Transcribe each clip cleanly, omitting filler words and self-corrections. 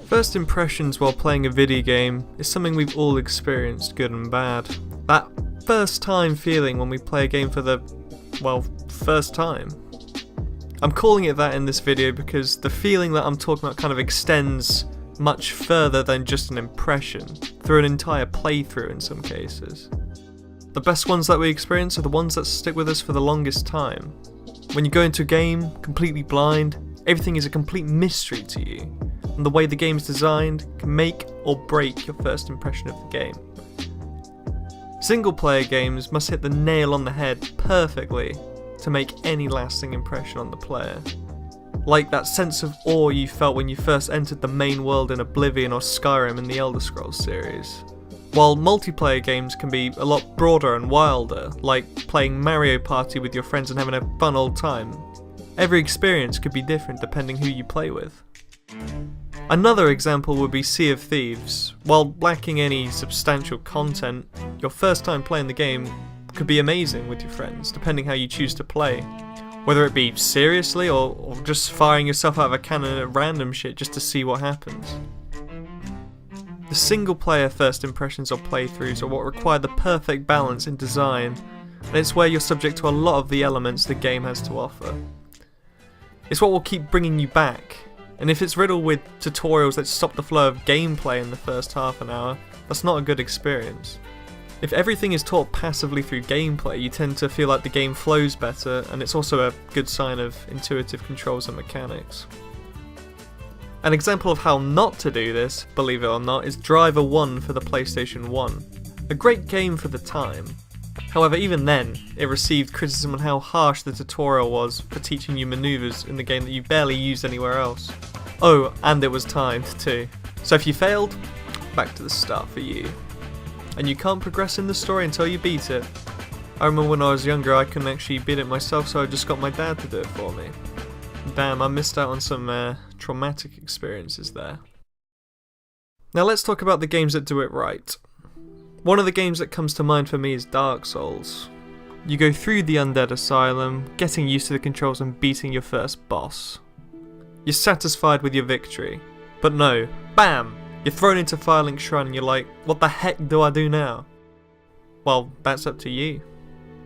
First impressions while playing a video game is something we've all experienced, good and bad. That first time feeling when we play a game for the, well, first time. I'm calling it that in this video because the feeling that I'm talking about kind of extends much further than just an impression, through an entire playthrough in some cases. The best ones that we experience are the ones that stick with us for the longest time. When you go into a game completely blind, everything is a complete mystery to you, and the way the game is designed can make or break your first impression of the game. Single player games must hit the nail on the head perfectly to make any lasting impression on the player. Like that sense of awe you felt when you first entered the main world in Oblivion or Skyrim in the Elder Scrolls series. While multiplayer games can be a lot broader and wilder, like playing Mario Party with your friends and having a fun old time, every experience could be different depending who you play with. Another example would be Sea of Thieves. While lacking any substantial content, your first time playing the game could be amazing with your friends, depending how you choose to play. Whether it be seriously or just firing yourself out of a cannon at random shit just to see what happens. The single player first impressions or playthroughs are what require the perfect balance in design, and it's where you're subject to a lot of the elements the game has to offer. It's what will keep bringing you back, and if it's riddled with tutorials that stop the flow of gameplay in the first half an hour, that's not a good experience. If everything is taught passively through gameplay, you tend to feel like the game flows better, and it's also a good sign of intuitive controls and mechanics. An example of how not to do this, believe it or not, is Driver 1 for the PlayStation 1. A great game for the time. However, even then, it received criticism on how harsh the tutorial was for teaching you maneuvers in the game that you barely used anywhere else. Oh, and it was timed too. So if you failed, back to the start for you. And you can't progress in the story until you beat it. I remember when I was younger I couldn't actually beat it myself, so I just got my dad to do it for me. Damn, I missed out on some traumatic experiences there. Now let's talk about the games that do it right. One of the games that comes to mind for me is Dark Souls. You go through the Undead Asylum, getting used to the controls and beating your first boss. You're satisfied with your victory, but no, BAM! You're thrown into Firelink Shrine and you're like, what the heck do I do now? Well, that's up to you.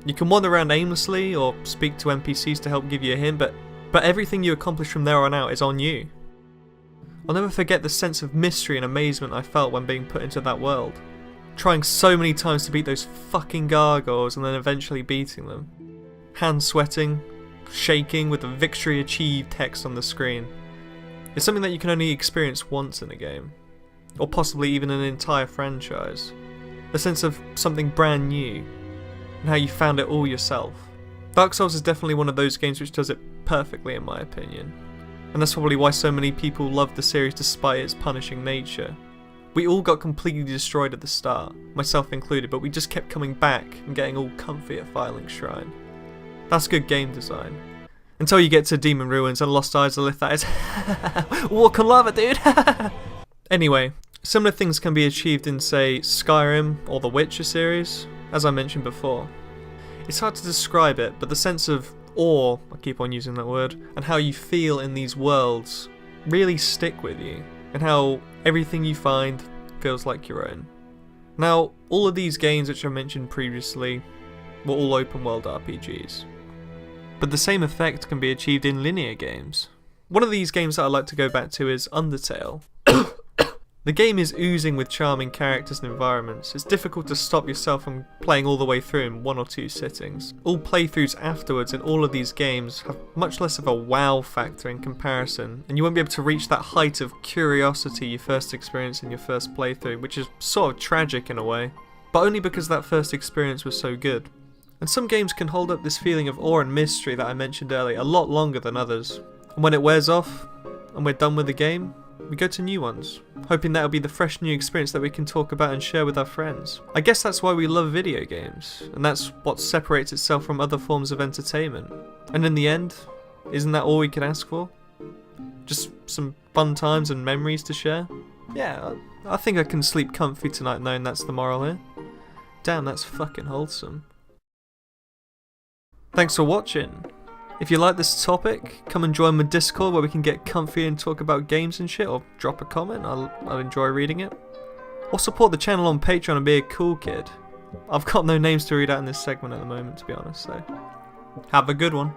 You can wander around aimlessly or speak to NPCs to help give you a hint, but everything you accomplish from there on out is on you. I'll never forget the sense of mystery and amazement I felt when being put into that world. Trying so many times to beat those fucking gargoyles and then eventually beating them. Hands sweating, shaking with the victory achieved text on the screen. It's something that you can only experience once in a game. Or possibly even an entire franchise. The sense of something brand new, and how you found it all yourself. Dark Souls is definitely one of those games which does it perfectly in my opinion. And that's probably why so many people love the series despite its punishing nature. We all got completely destroyed at the start, myself included, but we just kept coming back and getting all comfy at Firelink Shrine. That's good game design. Until you get to Demon Ruins and Lost Izalith, that is walk on lava, dude! Anyway, similar things can be achieved in, say, Skyrim or the Witcher series, as I mentioned before. It's hard to describe it, but the sense of awe, I keep on using that word, and how you feel in these worlds really stick with you, and how everything you find feels like your own. Now, all of these games which I mentioned previously were all open world RPGs, but the same effect can be achieved in linear games. One of these games that I like to go back to is Undertale. The game is oozing with charming characters and environments. It's difficult to stop yourself from playing all the way through in 1 or 2 sittings. All playthroughs afterwards in all of these games have much less of a wow factor in comparison, and you won't be able to reach that height of curiosity you first experienced in your first playthrough, which is sort of tragic in a way, but only because that first experience was so good. And some games can hold up this feeling of awe and mystery that I mentioned earlier a lot longer than others. And when it wears off, and we're done with the game, we go to new ones, hoping that'll be the fresh new experience that we can talk about and share with our friends. I guess that's why we love video games, and that's what separates itself from other forms of entertainment. And in the end, isn't that all we could ask for? Just some fun times and memories to share? Yeah, I think I can sleep comfy tonight knowing that's the moral here. Damn, that's fucking wholesome. Thanks for watching. If you like this topic, come and join my Discord where we can get comfy and talk about games and shit, or drop a comment, I'll enjoy reading it. Or support the channel on Patreon and be a cool kid. I've got no names to read out in this segment at the moment, to be honest, so have a good one.